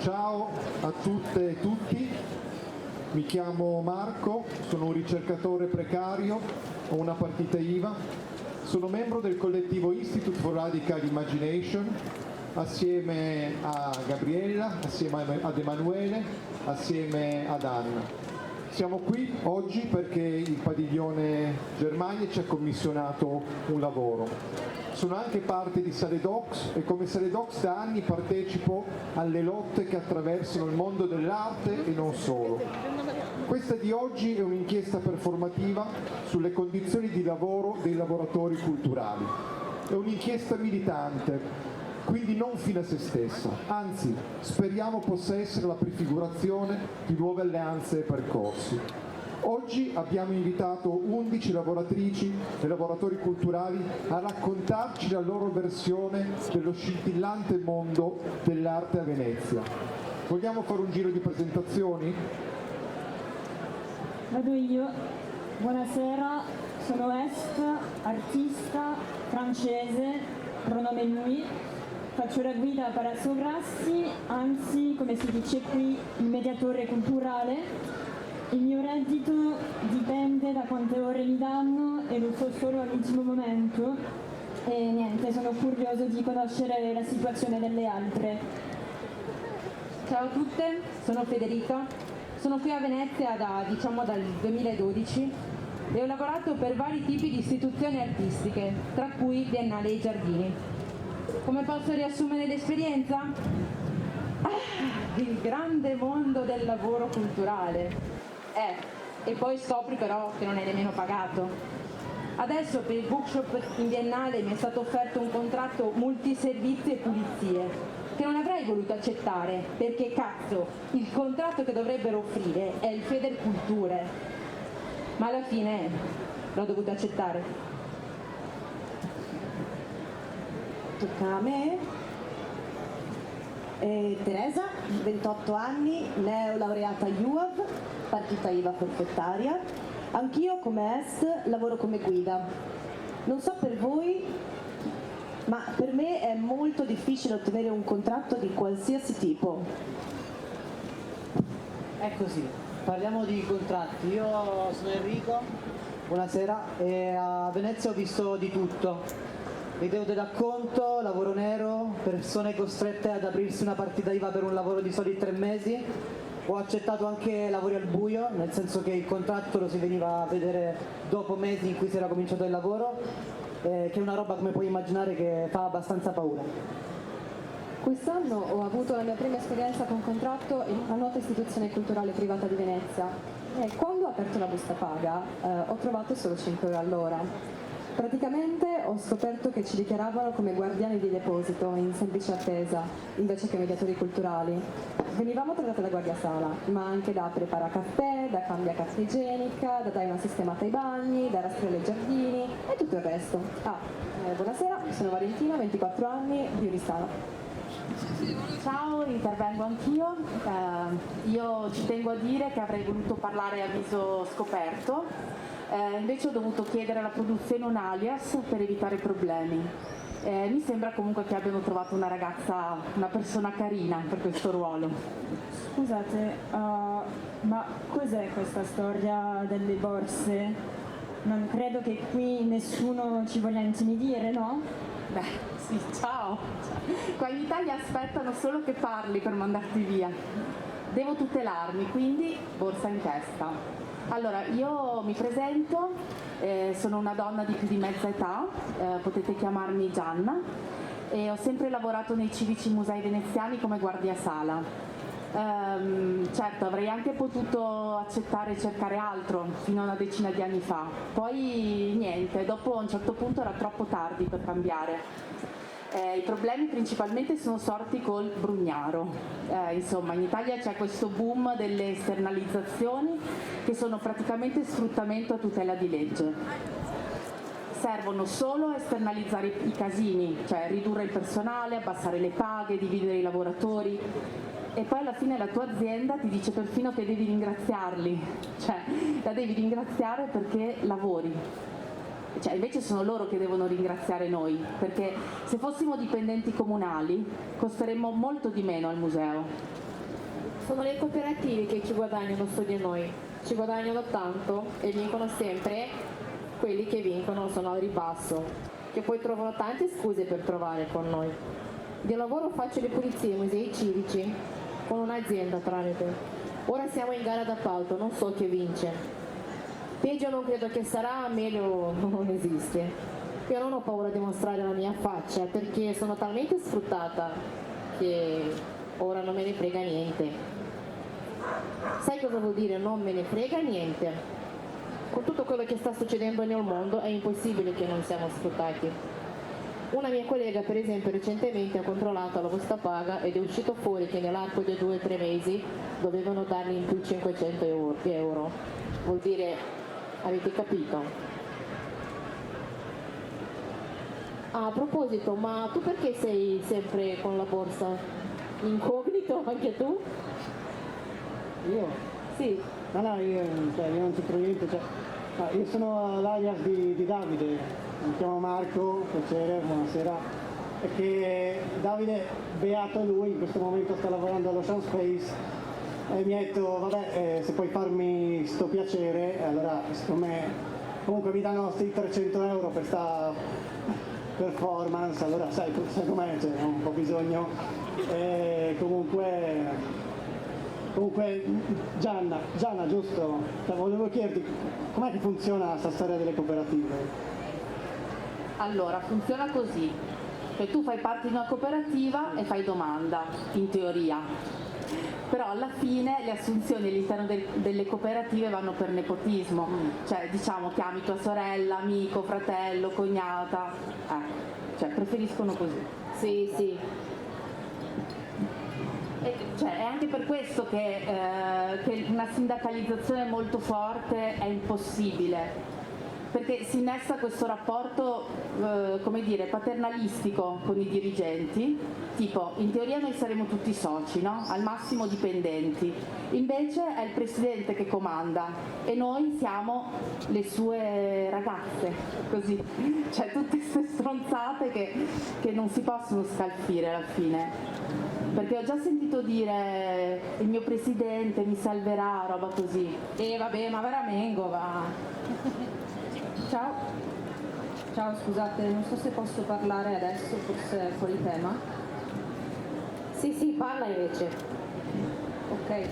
Ciao a tutte e tutti, mi chiamo Marco, sono un ricercatore precario, ho una partita IVA, sono membro del collettivo Institute for Radical Imagination, assieme a Gabriella, assieme ad Emanuele, assieme ad Anna. Siamo qui oggi perché il padiglione Germania ci ha commissionato un lavoro. Sono anche parte di Sale Docs e come Sale Docs da anni partecipo alle lotte che attraversano il mondo dell'arte e non solo. Questa di oggi è un'inchiesta performativa sulle condizioni di lavoro dei lavoratori culturali. È un'inchiesta militante, quindi non fine a se stessa, anzi speriamo possa essere la prefigurazione di nuove alleanze e percorsi. Oggi abbiamo invitato 11 lavoratrici e lavoratori culturali a raccontarci la loro versione dello scintillante mondo dell'arte a Venezia. Vogliamo fare un giro di presentazioni? Vado io. Buonasera, sono Est, artista francese, pronome lui. Faccio la guida a Palazzo Grassi, anzi, come si dice qui, il mediatore culturale. Il mio reddito dipende da quante ore mi danno e lo so solo all'ultimo momento e niente, sono curioso di conoscere la situazione delle altre. Ciao a tutte, sono Federica, sono qui a Venezia dal 2012 e ho lavorato per vari tipi di istituzioni artistiche, tra cui Biennale e Giardini. Come posso riassumere l'esperienza? Il grande mondo del lavoro culturale. E poi scopri però che non è nemmeno pagato. Adesso per il bookshop in Biennale mi è stato offerto un contratto multiservizi e pulizie che non avrei voluto accettare perché cazzo, il contratto che dovrebbero offrire è il Federculture, ma alla fine l'ho dovuto accettare. Tocca a me. Teresa, 28 anni, neolaureata UAV, partita IVA forfettaria. Anch'io come Est lavoro come guida. Non so per voi, ma per me è molto difficile ottenere un contratto di qualsiasi tipo. È così, parliamo di contratti. Io sono Enrico, buonasera, e a Venezia ho visto di tutto. Video del racconto, lavoro nero, persone costrette ad aprirsi una partita IVA per un lavoro di soli 3 mesi. Ho accettato anche lavori al buio, nel senso che il contratto lo si veniva a vedere dopo mesi in cui si era cominciato il lavoro, che è una roba, come puoi immaginare, che fa abbastanza paura. Quest'anno ho avuto la mia prima esperienza con contratto in una nota istituzione culturale privata di Venezia e quando ho aperto la busta paga ho trovato solo 5 euro all'ora. Praticamente ho scoperto che ci dichiaravano come guardiani di deposito in semplice attesa, invece che mediatori culturali. Venivamo trattate da guardia sala, ma anche da preparacaffè, da cambia carta igienica, da dare una sistemata ai bagni, da rastrello ai giardini e tutto il resto. Buonasera, sono Valentina, 24 anni, di Oristano. Ciao, intervengo anch'io. Io ci tengo a dire che avrei voluto parlare a viso scoperto. Invece ho dovuto chiedere alla produzione un alias per evitare problemi. Mi sembra comunque che abbiano trovato una ragazza, una persona carina per questo ruolo. Scusate, ma cos'è questa storia delle borse? Non credo che qui nessuno ci voglia intimidire, no? Beh, sì, ciao. Qua in Italia aspettano solo che parli per mandarti via. Devo tutelarmi, quindi borsa in testa. Allora, io mi presento, sono una donna di più di mezza età, potete chiamarmi Gianna, e ho sempre lavorato nei civici musei veneziani come guardia sala. Certo, avrei anche potuto accettare e cercare altro fino a una decina di anni fa, poi niente, dopo a un certo punto era troppo tardi per cambiare. I problemi principalmente sono sorti col Brugnaro. Insomma, in Italia c'è questo boom delle esternalizzazioni che sono praticamente sfruttamento a tutela di legge. Servono solo a esternalizzare i casini, cioè ridurre il personale, abbassare le paghe, dividere i lavoratori e poi alla fine la tua azienda ti dice perfino che devi ringraziarli, cioè la devi ringraziare perché lavori. Cioè, invece sono loro che devono ringraziare noi, perché se fossimo dipendenti comunali costeremmo molto di meno al museo. Sono le cooperative che ci guadagnano su di noi, ci guadagnano tanto e vincono sempre quelli che vincono sono al ribasso, che poi trovano tante scuse per trovare con noi. Di lavoro faccio le pulizie ai musei civici con un'azienda tramite. Ora siamo in gara d'appalto, non so chi vince. Peggio non credo che sarà, meglio non esiste. Io non ho paura di mostrare la mia faccia perché sono talmente sfruttata che ora non me ne frega niente. Sai cosa vuol dire non me ne frega niente? Con tutto quello che sta succedendo nel mondo è impossibile che non siamo sfruttati. Una mia collega per esempio recentemente ha controllato la busta paga ed è uscito fuori che nell'arco di 2 o 3 mesi dovevano dargli in più 500 euro. Vuol dire, avete capito? Ah, a proposito, ma tu perché sei sempre con la borsa? Incognito anche tu? Io? Sì. No, io non c'entro niente, io sono l'alias di Davide, mi chiamo Marco, piacere, buonasera. E che Davide, beato lui, in questo momento sta lavorando all'Ocean Space e mi ha detto, vabbè, se puoi farmi sto piacere, allora secondo me, comunque mi danno sti 300 euro per sta performance, allora sai com'è, c'è un po' bisogno. E comunque Gianna, giusto? Volevo chiederti com'è che funziona questa storia delle cooperative? Allora, funziona così, che tu fai parte di una cooperativa e fai domanda, in teoria, però alla fine le assunzioni all'interno delle cooperative vanno per nepotismo, cioè diciamo chiami tua sorella, amico, fratello, cognata, cioè preferiscono così. Sì. Cioè, è anche per questo che una sindacalizzazione molto forte è impossibile, perché si innesta questo rapporto, come dire, paternalistico con i dirigenti, tipo in teoria noi saremo tutti soci, no? Al massimo dipendenti, invece è il presidente che comanda e noi siamo le sue ragazze, così, cioè tutte queste stronzate che non si possono scalfire alla fine. Perché ho già sentito dire il mio presidente mi salverà, roba così. E vabbè, ma veramente va. Ciao, scusate, non so se posso parlare adesso, forse è fuori tema. Sì, parla invece. Ok.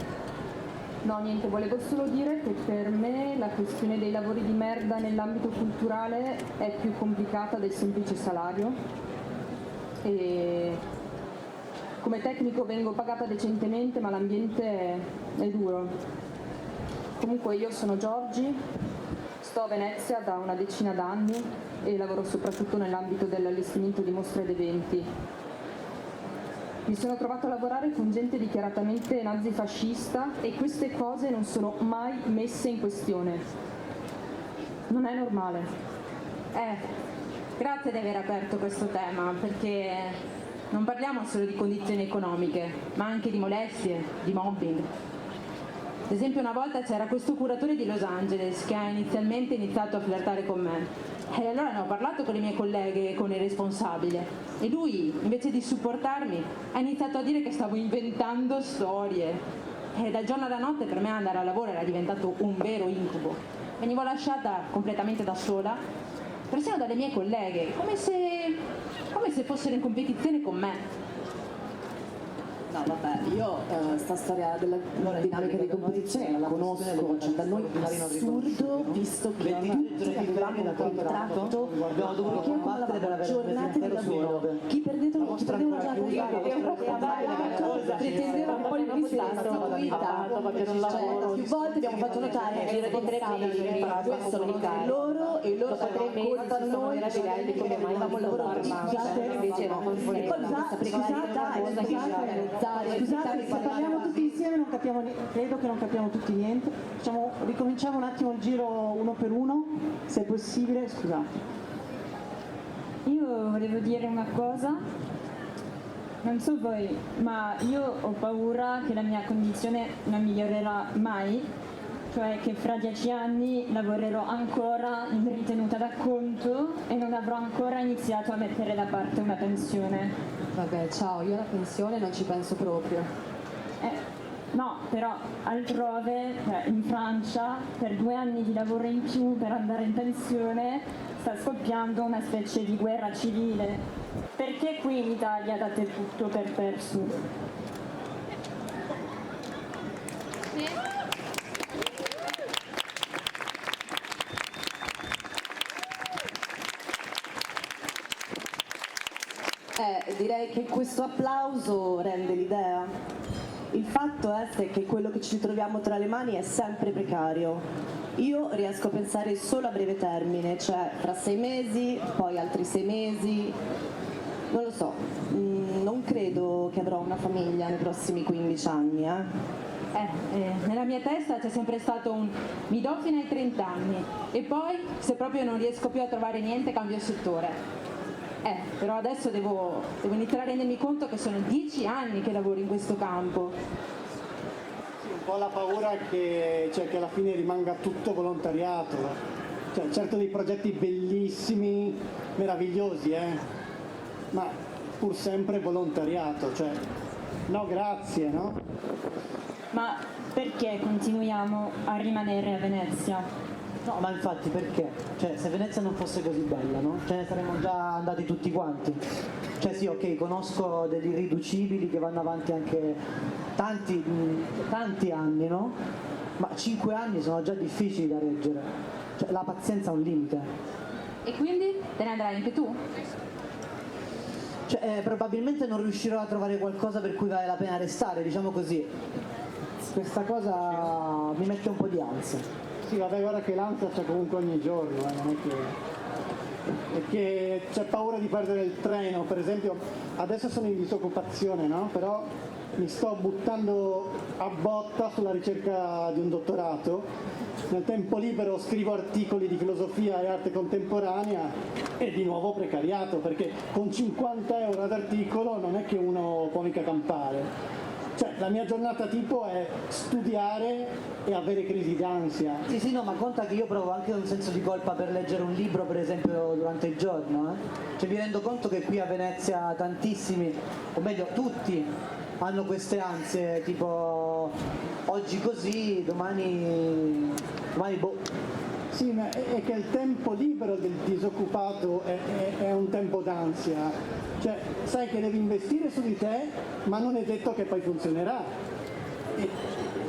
No, niente, volevo solo dire che per me la questione dei lavori di merda nell'ambito culturale è più complicata del semplice salario. E come tecnico vengo pagata decentemente, ma l'ambiente è duro. Comunque io sono Giorgi, sto a Venezia da una decina d'anni e lavoro soprattutto nell'ambito dell'allestimento di mostre ed eventi. Mi sono trovato a lavorare con gente dichiaratamente nazifascista e queste cose non sono mai messe in questione. Non è normale. Grazie di aver aperto questo tema, perché non parliamo solo di condizioni economiche, ma anche di molestie, di mobbing. Ad esempio una volta c'era questo curatore di Los Angeles che ha inizialmente iniziato a flirtare con me e allora ne ho parlato con le mie colleghe e con il responsabile e lui, invece di supportarmi, ha iniziato a dire che stavo inventando storie e dal giorno alla notte per me andare a lavoro era diventato un vero incubo. Venivo lasciata completamente da sola, persino dalle mie colleghe, come se fossero in competizione con me. No, vabbè, io sta storia della dinamica di competizione la conosco, cioè da noi è assurdo, visto che tutti avevamo un contratto che accumulavamo giornate di lavoro. Chi perdeva già pretendeva un po' di vista più volte abbiamo fatto notare che era di 3 mesi, questo lo dicono loro e loro raccontano noi come mai avevamo il lavoro Scusate, se parliamo tutti insieme non capiamo, credo che non capiamo tutti niente. Ricominciamo un attimo il giro uno per uno, se è possibile, scusate. Io volevo dire una cosa, non so voi, ma io ho paura che la mia condizione non migliorerà mai, cioè che fra 10 anni lavorerò ancora in ritenuta d'acconto e non avrò ancora iniziato a mettere da parte una pensione. Vabbè, ciao, io alla pensione non ci penso proprio. No, però altrove, cioè in Francia, per 2 anni di lavoro in più per andare in pensione, sta scoppiando una specie di guerra civile. Perché qui in Italia date tutto per perso? Direi che questo applauso rende l'idea. Il fatto è che quello che ci troviamo tra le mani è sempre precario. Io riesco a pensare solo a breve termine, cioè tra 6 mesi, poi altri 6 mesi, non lo so, non credo che avrò una famiglia nei prossimi 15 anni. Nella mia testa c'è sempre stato un mi do fino ai 30 anni e poi se proprio non riesco più a trovare niente cambio settore. Però adesso devo iniziare a rendermi conto che sono 10 anni che lavoro in questo campo. Sì, un po' la paura è che alla fine rimanga tutto volontariato. Cioè, certo dei progetti bellissimi, meravigliosi, ma pur sempre volontariato. Cioè, no grazie, no? Ma perché continuiamo a rimanere a Venezia? No, ma infatti perché? Cioè, se Venezia non fosse così bella, no? Ce ne saremmo già andati tutti quanti. Cioè sì, ok, conosco degli irriducibili che vanno avanti anche tanti anni, no? Ma 5 anni sono già difficili da reggere. Cioè, la pazienza ha un limite. E quindi te ne andrai anche tu? Cioè, probabilmente non riuscirò a trovare qualcosa per cui vale la pena restare, diciamo così. Questa cosa mi mette un po' di ansia. Sì, vabbè, guarda che l'ansia c'è comunque ogni giorno, non è che c'è paura di perdere il treno, per esempio adesso sono in disoccupazione, no? Però mi sto buttando a botta sulla ricerca di un dottorato, nel tempo libero scrivo articoli di filosofia e arte contemporanea e di nuovo precariato, perché con 50 euro ad articolo non è che uno può mica campare. Cioè, la mia giornata tipo è studiare e avere crisi d'ansia. Sì, no, ma conta che io provo anche un senso di colpa per leggere un libro, per esempio, durante il giorno. Cioè, mi rendo conto che qui a Venezia tantissimi, o meglio, tutti, hanno queste ansie, tipo oggi così, domani boh. Sì, ma è che il tempo libero del disoccupato è un tempo d'ansia. Cioè, sai che devi investire su di te, ma non è detto che poi funzionerà.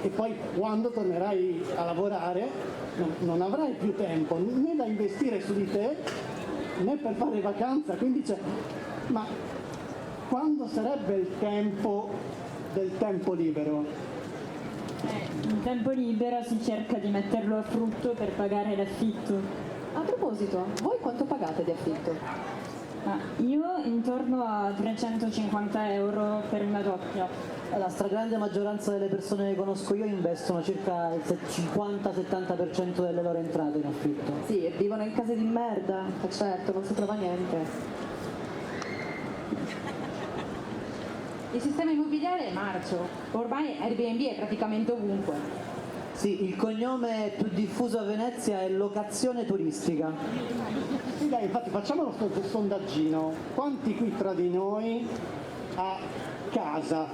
E poi quando tornerai a lavorare non avrai più tempo né da investire su di te né per fare vacanza. Quindi ma quando sarebbe il tempo del tempo libero? Il tempo libero si cerca di metterlo a frutto per pagare l'affitto. A proposito, voi quanto pagate di affitto? Io intorno a 350 euro per una doppia. La stragrande maggioranza delle persone che conosco io investono circa il 50-70% delle loro entrate in affitto. Sì, e vivono in case di merda. Certo, non si trova niente. Il sistema immobiliare è marcio, ormai Airbnb è praticamente ovunque. Sì, il cognome più diffuso a Venezia è locazione turistica. Sì, dai, infatti facciamo uno sondaggino. Quanti qui tra di noi ha casa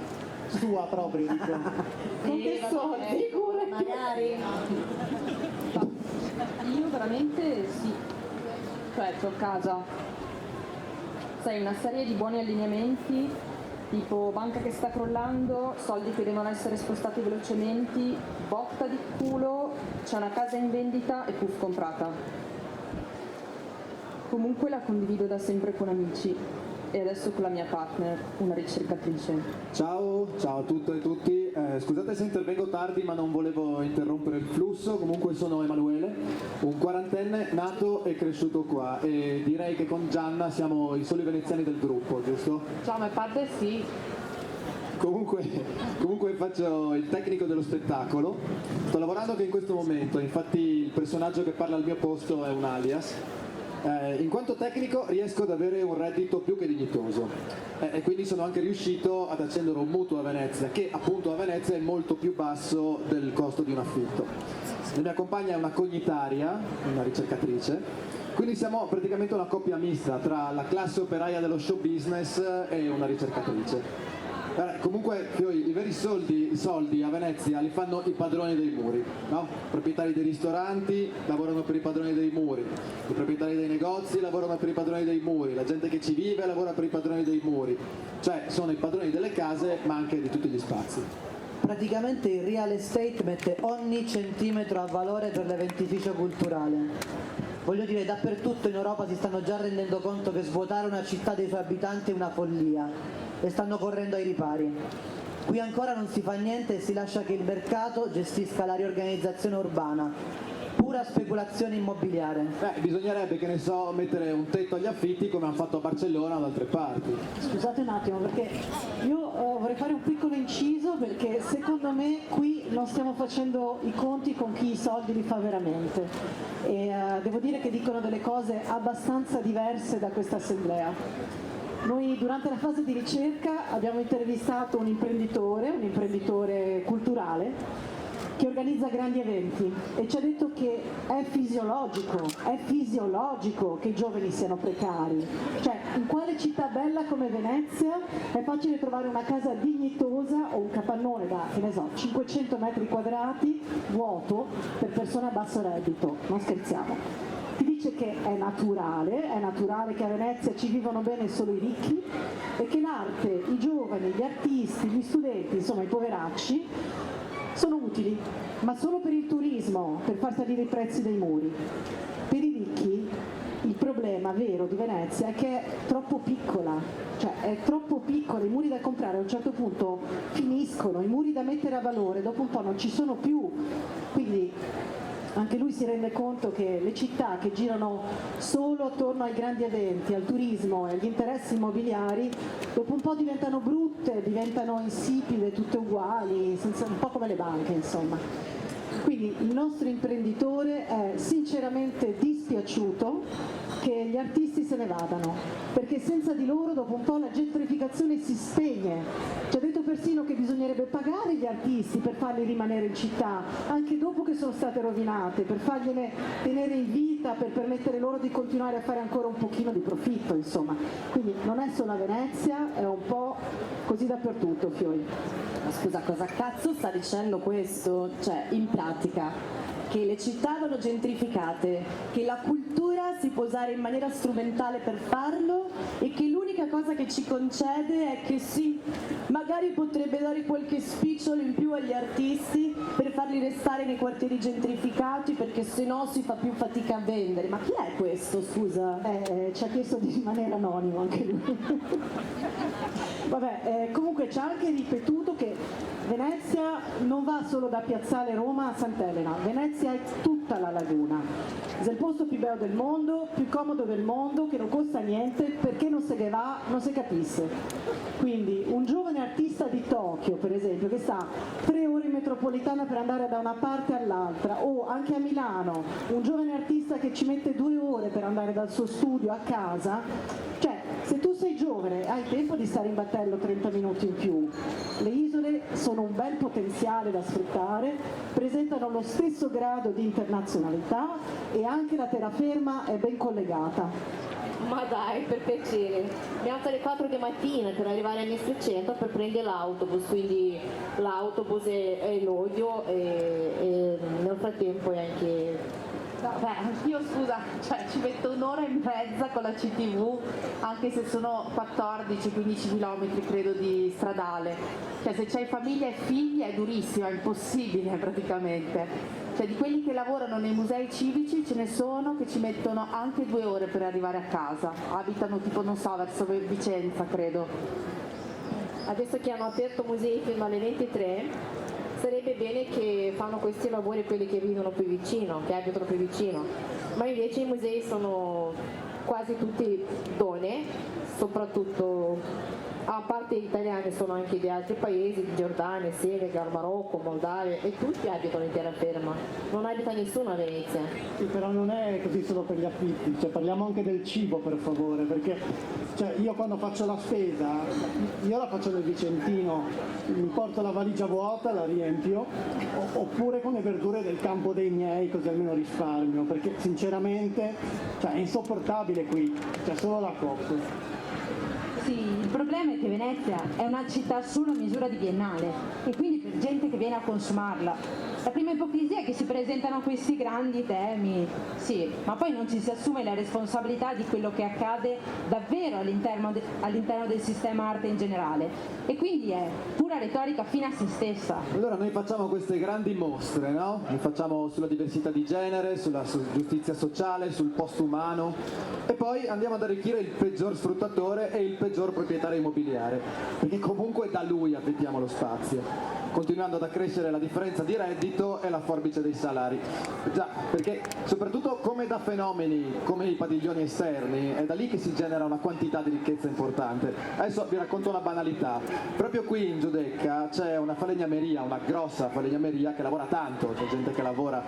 sua proprio? Con che soldi? Figurati. Magari. Io veramente sì. Cioè, c'ho casa. Sai, una serie di buoni allineamenti, tipo banca che sta crollando, soldi che devono essere spostati velocemente, botta di culo, c'è una casa in vendita e puff comprata. Comunque la condivido da sempre con amici e adesso con la mia partner, una ricercatrice. Ciao a tutte e tutti, scusate se intervengo tardi ma non volevo interrompere il flusso, comunque sono Emanuele, un quarantenne nato e cresciuto qua e direi che con Gianna siamo i soli veneziani del gruppo, giusto? Ciao, ma parte sì. Comunque faccio il tecnico dello spettacolo, sto lavorando anche in questo momento, infatti il personaggio che parla al mio posto è un alias. In quanto tecnico riesco ad avere un reddito più che dignitoso e quindi sono anche riuscito ad accendere un mutuo a Venezia che appunto a Venezia è molto più basso del costo di un affitto. La mia compagna è una cognitaria, una ricercatrice, quindi siamo praticamente una coppia mista tra la classe operaia dello show business e una ricercatrice. Comunque i veri soldi a Venezia li fanno i padroni dei muri, no? I proprietari dei ristoranti lavorano per i padroni dei muri, i proprietari dei negozi lavorano per i padroni dei muri, la gente che ci vive lavora per i padroni dei muri, cioè sono i padroni delle case ma anche di tutti gli spazi. Praticamente il real estate mette ogni centimetro a valore per l'eventificio culturale. Voglio dire, dappertutto in Europa si stanno già rendendo conto che svuotare una città dei suoi abitanti è una follia e stanno correndo ai ripari. Qui ancora non si fa niente e si lascia che il mercato gestisca la riorganizzazione urbana. Pura speculazione immobiliare. Bisognerebbe, che ne so, mettere un tetto agli affitti come hanno fatto a Barcellona o da altre parti. Scusate un attimo, perché io vorrei fare un piccolo inciso, perché secondo me qui non stiamo facendo i conti con chi i soldi li fa veramente. E devo dire che dicono delle cose abbastanza diverse da questa assemblea. Noi durante la fase di ricerca abbiamo intervistato un imprenditore culturale, che organizza grandi eventi e ci ha detto che è fisiologico che i giovani siano precari. Cioè, in quale città bella come Venezia è facile trovare una casa dignitosa o un capannone da, che ne so, 500 metri quadrati vuoto per persone a basso reddito? Non scherziamo. Ti dice che è naturale che a Venezia ci vivono bene solo i ricchi e che l'arte, i giovani, gli artisti, gli studenti, insomma i poveracci, sono utili, ma solo per il turismo, per far salire i prezzi dei muri. Per i ricchi il problema vero di Venezia è che è troppo piccola, i muri da comprare a un certo punto finiscono, i muri da mettere a valore dopo un po' non ci sono più, quindi anche lui si rende conto che le città che girano solo attorno ai grandi eventi, al turismo e agli interessi immobiliari, dopo un po' diventano brutte, diventano insipide, tutte uguali, un po' come le banche, insomma. Quindi il nostro imprenditore è sinceramente dispiaciuto che gli artisti se ne vadano, perché senza di loro dopo un po' la gentrificazione si spegne. Ci ha detto persino che bisognerebbe pagare gli artisti per farli rimanere in città, anche dopo che sono state rovinate, per fargliene tenere in vita, per permettere loro di continuare a fare ancora un pochino di profitto, insomma. Quindi non è solo a Venezia, è un po' così dappertutto, Fiori. Ma scusa, cosa cazzo sta dicendo questo? Cioè, in pratica, che le città vanno gentrificate, che la cultura si può usare in maniera strumentale per farlo e che l'unica cosa che ci concede è che sì, magari potrebbe dare qualche spicciolo in più agli artisti per farli restare nei quartieri gentrificati, perché sennò si fa più fatica a vendere. Ma chi è questo, scusa? Ci ha chiesto di rimanere anonimo anche lui. Vabbè, comunque ci ha anche ripetuto che Venezia non va solo da Piazzale Roma a Sant'Elena, Venezia è tutta la laguna. È il posto più bello del mondo, più comodo del mondo, che non costa niente, perché non se ne va, non si capisse. Quindi un giovane artista di Tokyo, per esempio, che sta 3 ore in metropolitana per andare da una parte all'altra, o anche a Milano, un giovane artista che ci mette 2 ore per andare dal suo studio a casa, cioè se tu sei giovane hai tempo di stare in battello 30 minuti in più. Le isole sono un bel potenziale da sfruttare, presentano lo stesso grado di internazionalità e anche la terraferma è ben collegata. Ma dai, per piacere, mi alzo alle 4 di mattina per arrivare a Mestre Centro per prendere l'autobus, quindi l'autobus è l'odio e nel frattempo è anche... Beh, anch'io scusa, cioè ci metto 1 ora e mezza con la CTV, anche se sono 14-15 km credo di stradale. Cioè se c'hai famiglia e figli è durissima, è impossibile praticamente. Cioè di quelli che lavorano nei musei civici ce ne sono che ci mettono anche 2 ore per arrivare a casa. Abitano tipo, non so, verso Vicenza credo. Adesso che hanno aperto musei fino alle 23, sarebbe bene che fanno questi lavori quelli che vivono più vicino, che abitano più vicino, ma invece i musei sono quasi tutti donne, soprattutto a parte gli italiani sono anche di altri paesi, Giordania, Senegal, Marocco, Moldavia, e tutti abitano in terraferma, non abita nessuno a Venezia. Sì, però non è così solo per gli affitti, cioè, parliamo anche del cibo per favore, perché cioè, io quando faccio la spesa, io la faccio nel Vicentino, mi porto la valigia vuota, la riempio, oppure con le verdure del campo dei miei, così almeno risparmio, perché sinceramente cioè, è insopportabile qui, c'è solo la COP. Sì, Il problema è che Venezia è una città solo a misura di biennale e quindi per gente che viene a consumarla. La prima ipocrisia è che si presentano questi grandi temi, sì, ma poi non ci si assume la responsabilità di quello che accade davvero all'interno del sistema arte in generale e quindi è pura retorica fine a se stessa. Allora noi facciamo queste grandi mostre, no? Le facciamo sulla diversità di genere, sulla giustizia sociale, sul post-umano e poi andiamo ad arricchire il peggior sfruttatore e il peggior proprietario immobiliare, perché comunque da lui affittiamo lo spazio, continuando ad accrescere la differenza di reddito e la forbice dei salari. Già, perché soprattutto come da fenomeni come i padiglioni esterni è da lì che si genera una quantità di ricchezza importante. Adesso vi racconto una banalità. Proprio qui in Giudecca c'è una falegnameria, una grossa falegnameria che lavora tanto, c'è gente che lavora.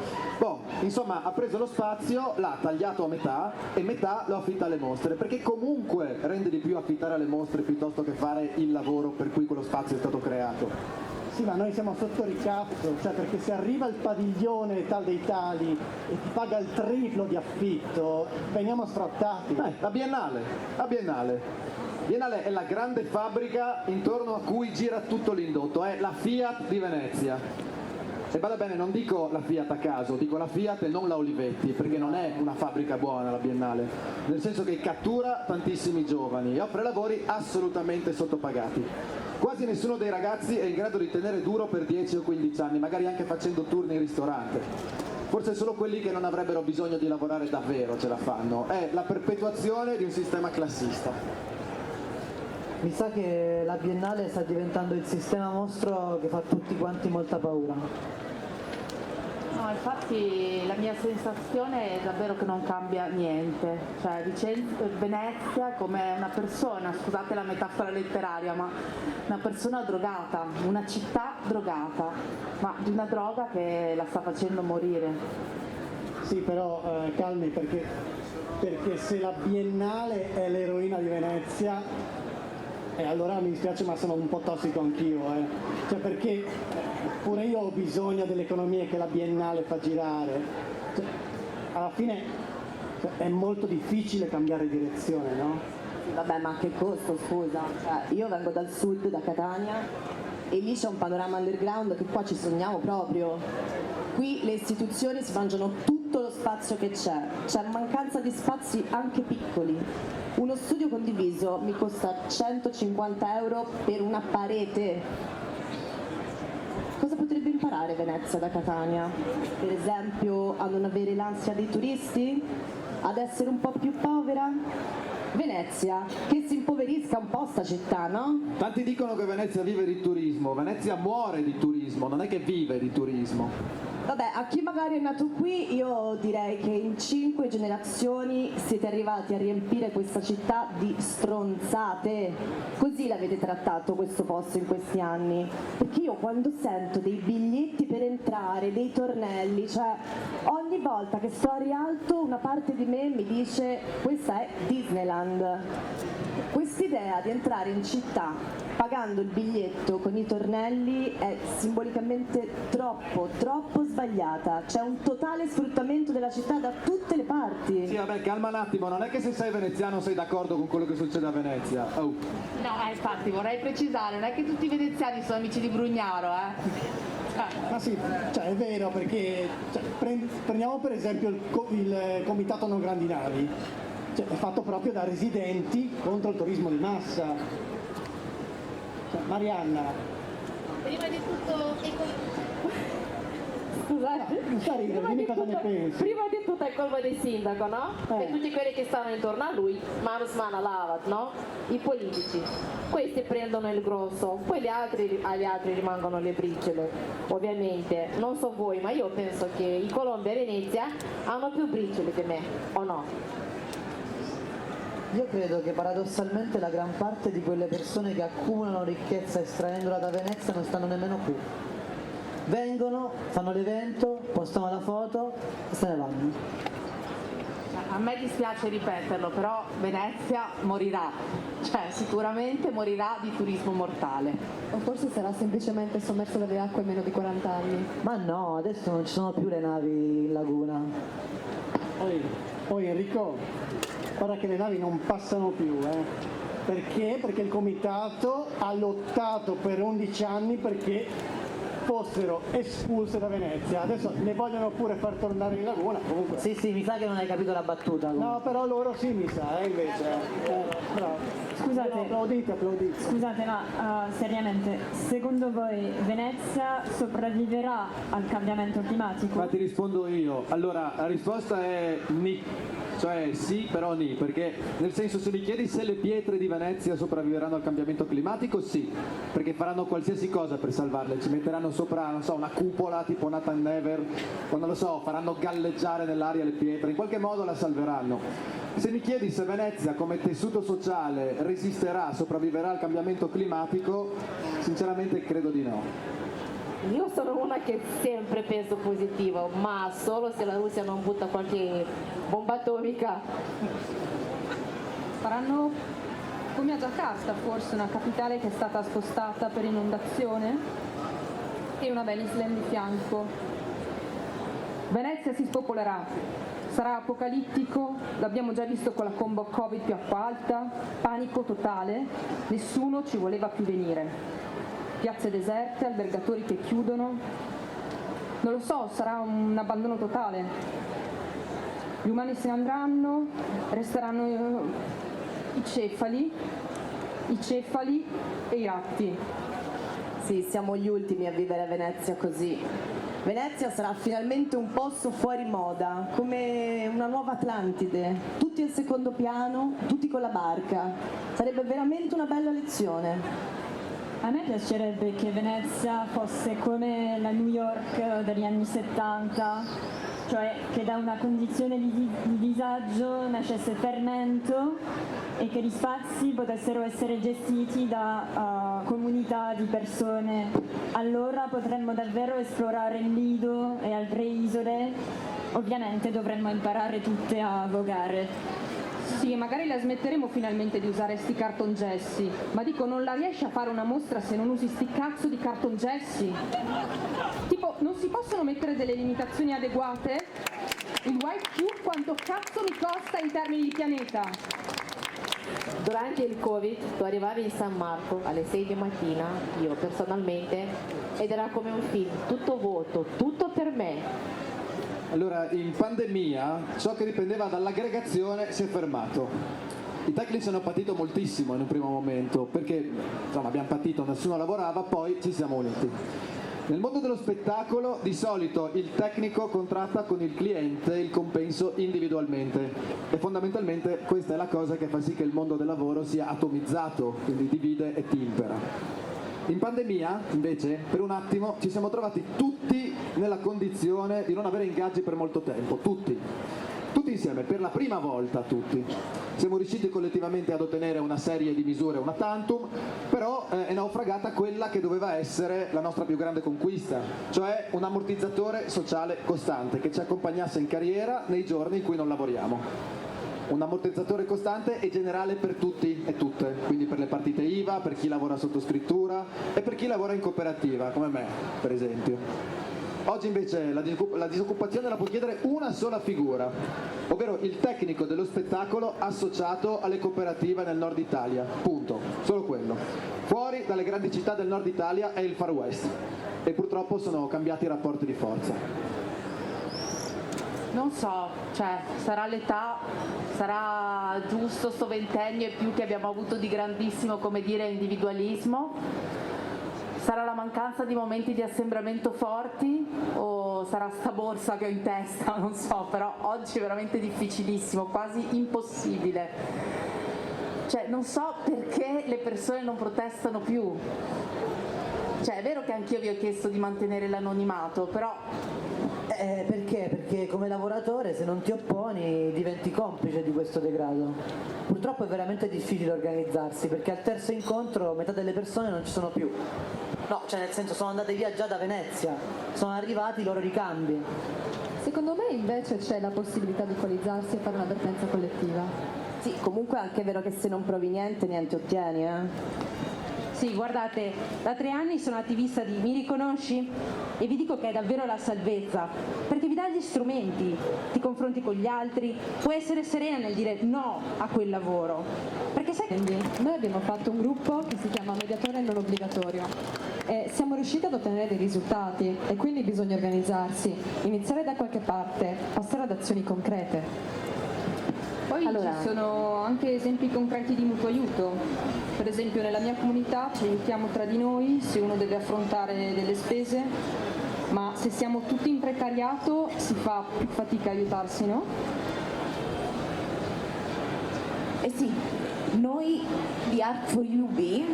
Insomma, ha preso lo spazio, l'ha tagliato a metà e metà lo affitta alle mostre, perché comunque rende di più affittare alle mostre piuttosto che fare il lavoro per cui quello spazio è stato creato. Sì, ma noi siamo sotto ricatto, cioè perché se arriva il padiglione tal dei tali e ti paga il triplo di affitto, veniamo sfrattati. La Biennale. Biennale è la grande fabbrica intorno a cui gira tutto l'indotto, è la Fiat di Venezia. E vada bene, non dico la Fiat a caso, dico la Fiat e non la Olivetti, perché non è una fabbrica buona la Biennale, nel senso che cattura tantissimi giovani e offre lavori assolutamente sottopagati. Quasi nessuno dei ragazzi è in grado di tenere duro per 10 o 15 anni, magari anche facendo turni in ristorante. Forse solo quelli che non avrebbero bisogno di lavorare davvero ce la fanno. È la perpetuazione di un sistema classista. Mi sa che la Biennale sta diventando il sistema mostro che fa tutti quanti molta paura. No, infatti la mia sensazione è davvero che non cambia niente, cioè Venezia come una persona, scusate la metafora letteraria, ma una persona drogata, una città drogata, ma di una droga che la sta facendo morire. Sì, però calmi, perché se la Biennale è l'eroina di Venezia, allora mi dispiace ma sono un po' tossico anch'io, cioè perché pure io ho bisogno delle economie che la Biennale fa girare, cioè, alla fine è molto difficile cambiare direzione, no? Vabbè, ma che costo, scusa, cioè, io vengo dal sud, da Catania, e lì c'è un panorama underground che qua ci sogniamo proprio. Qui le istituzioni si mangiano tutto lo spazio che c'è mancanza di spazi anche piccoli. Uno studio condiviso mi costa 150 euro per una parete. Cosa potrebbe imparare Venezia da Catania? Per esempio a non avere l'ansia dei turisti? Ad essere un po' più povera? Venezia, che si impoverisca un po' sta città, no? Tanti dicono che Venezia vive di turismo, Venezia muore di turismo, non è che vive di turismo. Vabbè, a chi magari è nato qui, io direi che in 5 generazioni siete arrivati a riempire questa città di stronzate. Così l'avete trattato questo posto in questi anni. Perché io quando sento dei biglietti per entrare, dei tornelli, cioè ogni volta che sto a Rialto una parte di me mi dice questa è Disneyland. Quest'idea di entrare in città pagando il biglietto con i tornelli è simbolicamente troppo sbagliata. C'è un totale sfruttamento della città da tutte le parti. Sì, vabbè, calma un attimo, non è che se sei veneziano sei d'accordo con quello che succede a Venezia. Oh. No, infatti vorrei precisare, non è che tutti i veneziani sono amici di Brugnaro, Ma sì, cioè è vero, perché prendiamo per esempio il comitato non grandi navi, cioè, è fatto proprio da residenti contro il turismo di massa. Cioè, Marianna, Prima di tutto scusate, non sta ridere, dimmi cosa ne pensi. Prima di tutto è colpa del sindaco, no? E tutti quelli che stanno intorno a lui, mano smana lavat, no? I politici. Questi prendono il grosso, poi agli altri rimangono le briciole. Ovviamente, non so voi, ma io penso che i colombi a Venezia hanno più briciole che me, o no? Io credo che paradossalmente la gran parte di quelle persone che accumulano ricchezza estraendola da Venezia non stanno nemmeno qui. Vengono, fanno l'evento, postano la foto e se ne vanno. A me dispiace ripeterlo, però Venezia morirà, cioè sicuramente morirà di turismo mortale. O forse sarà semplicemente sommerso dalle acque meno di 40 anni. Ma no, adesso non ci sono più le navi in laguna. Poi Enrico, guarda che le navi non passano più, Perché? Perché il comitato ha lottato per 11 anni perché fossero espulse da Venezia. Adesso ne vogliono pure far tornare in laguna, comunque. Sì, mi sa che non hai capito la battuta. Comunque. No, però loro sì, mi sa, invece. Bravo. Scusate, no, applaudite. Scusate, ma seriamente, secondo voi Venezia sopravviverà al cambiamento climatico? Ma ti rispondo io. Allora, la risposta è ni. Cioè sì, però ni, perché nel senso, se mi chiedi se le pietre di Venezia sopravviveranno al cambiamento climatico, sì, perché faranno qualsiasi cosa per salvarle, ci metteranno sopra, non so, una cupola tipo Nathan Never, o non lo so, faranno galleggiare nell'aria le pietre, in qualche modo la salveranno. Se mi chiedi se Venezia come tessuto sociale resisterà, sopravviverà al cambiamento climatico, sinceramente credo di no. Io sono una che sempre penso positivo, ma solo se la Russia non butta qualche bomba atomica. Faranno come a Giacarta, forse una capitale che è stata spostata per inondazione e una bella Island di fianco. Venezia si spopolerà, sarà apocalittico, l'abbiamo già visto con la combo Covid più acqua alta, panico totale, nessuno ci voleva più venire. Piazze deserte, albergatori che chiudono, non lo so, sarà un abbandono totale. Gli umani se ne andranno, resteranno i cefali e i ratti. Sì, siamo gli ultimi a vivere a Venezia così. Venezia sarà finalmente un posto fuori moda, come una nuova Atlantide, tutti al secondo piano, tutti con la barca. Sarebbe veramente una bella lezione. A me piacerebbe che Venezia fosse come la New York degli anni 70, cioè che da una condizione di disagio nascesse fermento e che gli spazi potessero essere gestiti da comunità di persone. Allora potremmo davvero esplorare il Lido e altre isole. Ovviamente dovremmo imparare tutte a vogare. Sì, magari la smetteremo finalmente di usare sti cartongessi, ma dico, non la riesci a fare una mostra se non usi sti cazzo di cartongessi? Tipo, non si possono mettere delle limitazioni adeguate? Il YQ quanto cazzo mi costa in termini di pianeta? Durante il Covid tu arrivavi in San Marco alle 6 di mattina, io personalmente, ed era come un film, tutto vuoto, tutto per me. Allora, in pandemia ciò che dipendeva dall'aggregazione si è fermato. I tecnici hanno patito moltissimo in un primo momento, perché insomma, abbiamo patito, nessuno lavorava, poi ci siamo uniti. Nel mondo dello spettacolo di solito il tecnico contratta con il cliente il compenso individualmente e fondamentalmente questa è la cosa che fa sì che il mondo del lavoro sia atomizzato, quindi divide e timpera. In pandemia, invece, per un attimo ci siamo trovati tutti nella condizione di non avere ingaggi per molto tempo, tutti insieme, per la prima volta tutti. Siamo riusciti collettivamente ad ottenere una serie di misure, una tantum, però è naufragata quella che doveva essere la nostra più grande conquista, cioè un ammortizzatore sociale costante che ci accompagnasse in carriera nei giorni in cui non lavoriamo. Un ammortizzatore costante e generale per tutti e tutte, quindi per le partite IVA, per chi lavora sotto scrittura e per chi lavora in cooperativa, come me per esempio. Oggi invece la disoccupazione la può chiedere una sola figura, ovvero il tecnico dello spettacolo associato alle cooperative nel nord Italia, punto, solo quello. Fuori dalle grandi città del nord Italia è il Far West e purtroppo sono cambiati i rapporti di forza. Non so, cioè sarà l'età, sarà giusto sto ventennio e più che abbiamo avuto di grandissimo, come dire, individualismo, sarà la mancanza di momenti di assembramento forti o sarà sta borsa che ho in testa, non so, però oggi è veramente difficilissimo, quasi impossibile. Cioè non so perché le persone non protestano più. Cioè è vero che anch'io vi ho chiesto di mantenere l'anonimato, però... Perché? Perché come lavoratore se non ti opponi diventi complice di questo degrado. Purtroppo è veramente difficile organizzarsi perché al terzo incontro metà delle persone non ci sono più. No, cioè nel senso sono andate via già da Venezia, sono arrivati i loro ricambi. Secondo me invece c'è la possibilità di equalizzarsi e fare un'avvertenza collettiva. Sì, comunque è anche vero che se non provi niente ottieni, Sì, guardate, da 3 anni sono attivista di Mi riconosci? E vi dico che è davvero la salvezza, perché vi dà gli strumenti, ti confronti con gli altri, puoi essere serena nel dire no a quel lavoro. Perché sai che Noi abbiamo fatto un gruppo che si chiama Mediatore non obbligatorio e siamo riusciti ad ottenere dei risultati e quindi bisogna organizzarsi, iniziare da qualche parte, passare ad azioni concrete. Poi Allora, ci sono anche esempi concreti di mutuo aiuto. Per esempio nella mia comunità ci aiutiamo tra di noi se uno deve affrontare delle spese, ma se siamo tutti in precariato si fa più fatica a aiutarsi, no? Eh sì, noi di Art4UB,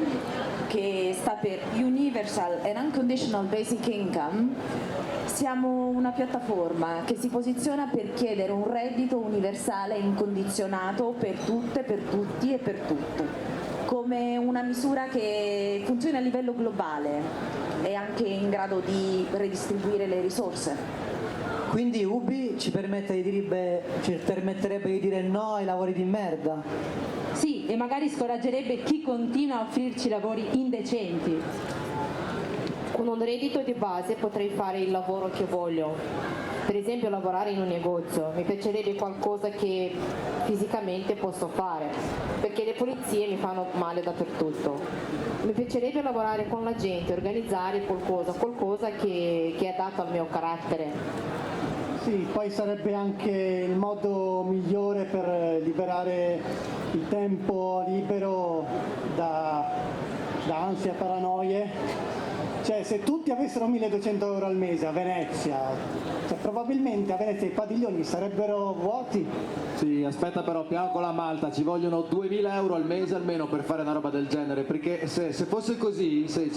che sta per Universal and Unconditional Basic Income, siamo una piattaforma che si posiziona per chiedere un reddito universale incondizionato per tutte, per tutti e per tutto, come una misura che funziona a livello globale e anche in grado di redistribuire le risorse. Quindi Ubi ci permetterebbe di dire no ai lavori di merda. sì, e magari scoraggerebbe chi continua a offrirci lavori indecenti. Con un reddito di base potrei fare il lavoro che voglio, per esempio lavorare in un negozio, mi piacerebbe qualcosa che fisicamente posso fare, perché le pulizie mi fanno male dappertutto. Mi piacerebbe lavorare con la gente, organizzare qualcosa che è adatto al mio carattere. Sì, poi sarebbe anche il modo migliore per liberare il tempo libero da ansia e paranoie. Cioè, se tutti avessero 1200 euro al mese a Venezia, cioè, probabilmente a Venezia i padiglioni sarebbero vuoti. Sì, aspetta però, piano con la malta, ci vogliono 2000 euro al mese almeno per fare una roba del genere, perché se fosse così, se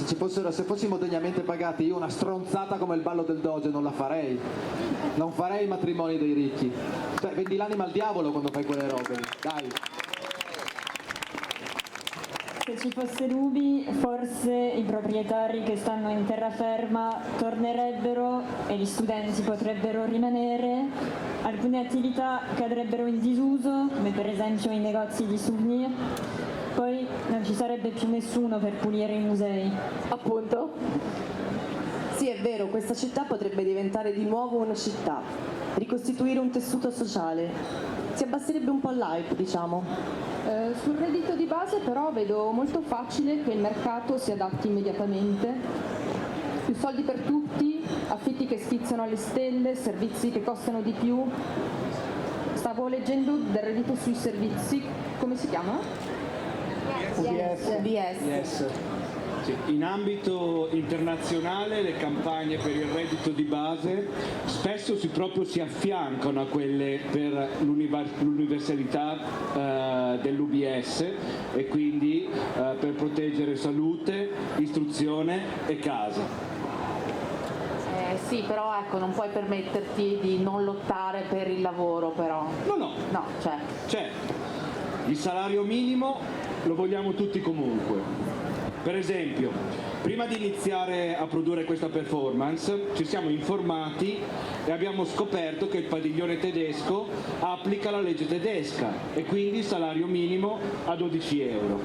fossimo degnamente pagati, io una stronzata come il ballo del Doge non la farei. Non farei i matrimoni dei ricchi. Cioè, vendi l'anima al diavolo quando fai quelle robe, dai. Se ci fosse l'UBI, forse i proprietari che stanno in terraferma tornerebbero e gli studenti potrebbero rimanere, alcune attività cadrebbero in disuso, come per esempio i negozi di souvenir, poi non ci sarebbe più nessuno per pulire i musei. Appunto. Sì, è vero, questa città potrebbe diventare di nuovo una città, ricostituire un tessuto sociale. Si abbasserebbe un po' l'hype, diciamo. Sul reddito di base però vedo molto facile che il mercato si adatti immediatamente. Più soldi per tutti, affitti che sfiziano alle stelle, servizi che costano di più. Stavo leggendo del reddito sui servizi, come si chiama? UBS. Sì, in ambito internazionale le campagne per il reddito di base spesso proprio si affiancano a quelle per l'universalità dell'UBS e quindi per proteggere salute, istruzione e casa. Sì, però ecco, non puoi permetterti di non lottare per il lavoro, però. No, c'è. Il salario minimo lo vogliamo tutti comunque. Per esempio, prima di iniziare a produrre questa performance ci siamo informati e abbiamo scoperto che il padiglione tedesco applica la legge tedesca e quindi il salario minimo a 12 euro.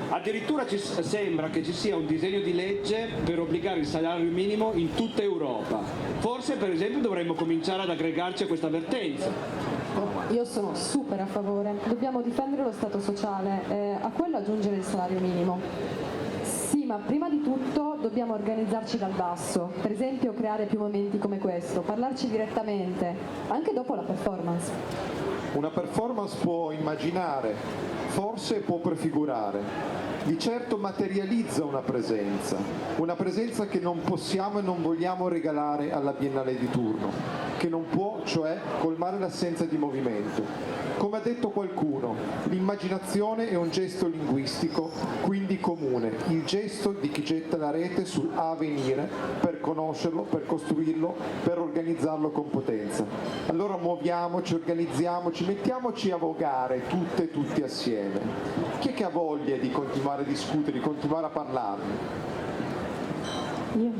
Addirittura sembra che ci sia un disegno di legge per obbligare il salario minimo in tutta Europa. Forse per esempio dovremmo cominciare ad aggregarci a questa vertenza. Io sono super a favore, dobbiamo difendere lo Stato sociale e a quello aggiungere il salario minimo. Sì, ma prima di tutto dobbiamo organizzarci dal basso, per esempio creare più momenti come questo, parlarci direttamente, anche dopo la performance. Una performance può immaginare, forse può prefigurare, di certo materializza una presenza che non possiamo e non vogliamo regalare alla Biennale di turno, che non può, cioè, colmare l'assenza di movimento. Come ha detto qualcuno, l'immaginazione è un gesto linguistico, quindi comune, il gesto di chi getta la rete sul avvenire per conoscerlo, per costruirlo, per organizzarlo con potenza. Allora muoviamoci, organizziamoci, mettiamoci a vogare tutte e tutti assieme. Chi è che ha voglia di continuare a discutere, di continuare a parlarne? Io.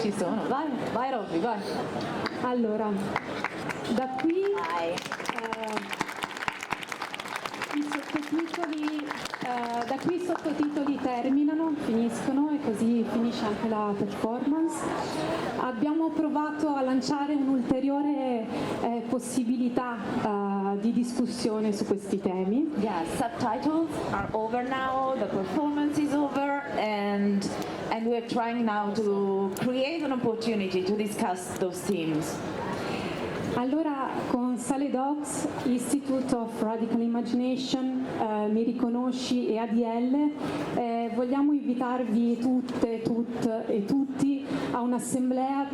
Ci sono. Vai Robby, vai. Allora, da qui i sottotitoli Da qui i sottotitoli terminano, finiscono e così finisce anche la performance. Abbiamo provato a lanciare un'ulteriore possibilità di discussione su questi temi. Yeah, subtitles are over now, the performance is over, and we're trying now to create an opportunity to discuss those themes. Allora con Sale Docs, Institute of Radical Imagination, Mi Riconosci e ADL vogliamo invitarvi tutte e tutti a un'assemblea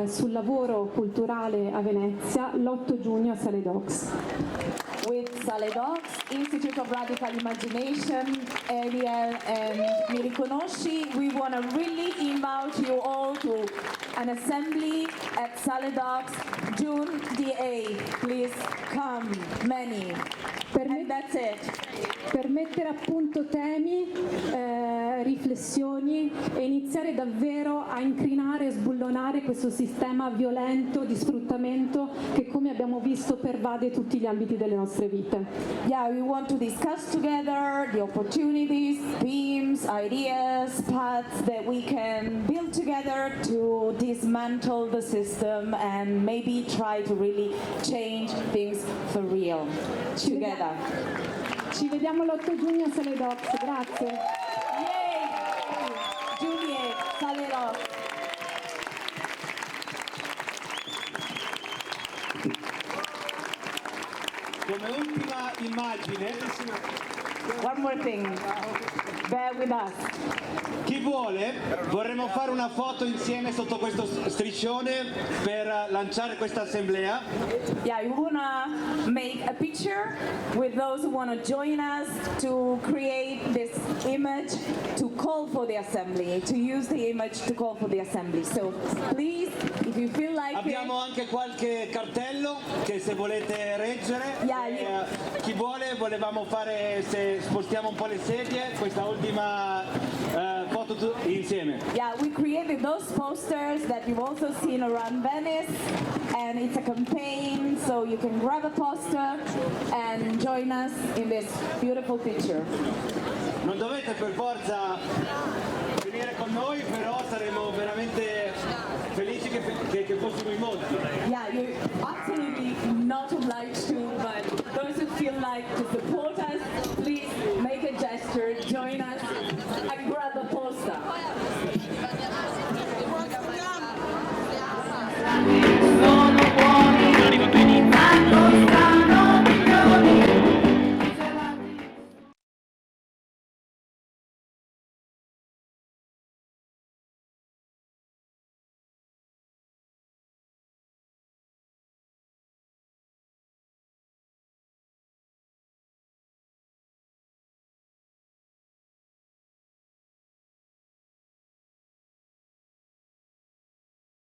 sul lavoro culturale a Venezia l'8 giugno a Sale Docs. With Sale Docs, Institute of Radical Imagination, ADL and Mi Riconosci, we want to really invite you all to an assembly at Sale Docs, June the 8th. Please come, many. And that's it. Per mettere a punto temi, riflessioni e iniziare davvero a incrinare e sbullonare questo sistema violento di sfruttamento che, come abbiamo visto, pervade tutti gli ambiti delle nostre vite. Yeah, we want to discuss together the opportunities, themes, ideas, paths that we can build together to dismantle the system and maybe try to really change things for real together. Ci vediamo l'8 giugno a Sale Docs, grazie. Yay! Giulie, Sale Docs. Come ultima immagine, one more thing, bear with us. Chi vuole, vorremmo fare una foto insieme sotto questo striscione per lanciare questa assemblea. Yeah, we wanna make a picture with those who wanna join us to create this image to call for the assembly, to use the image to call for the assembly. So please, if you feel like Abbiamo anche qualche cartello che se volete reggere. Chi vuole, volevamo fare, se spostiamo un po' le sedie, questa ultima foto insieme. Yeah, we created those posters that you've also seen around Venice, and it's a campaign, so you can grab a poster and join us in this beautiful picture. Non dovete per forza venire con noi, però saremo veramente felici che fossimo in molti. Yeah, you're absolutely not obliged to, but those who feel like to support us, please make a gesture, join us, and grab a poster.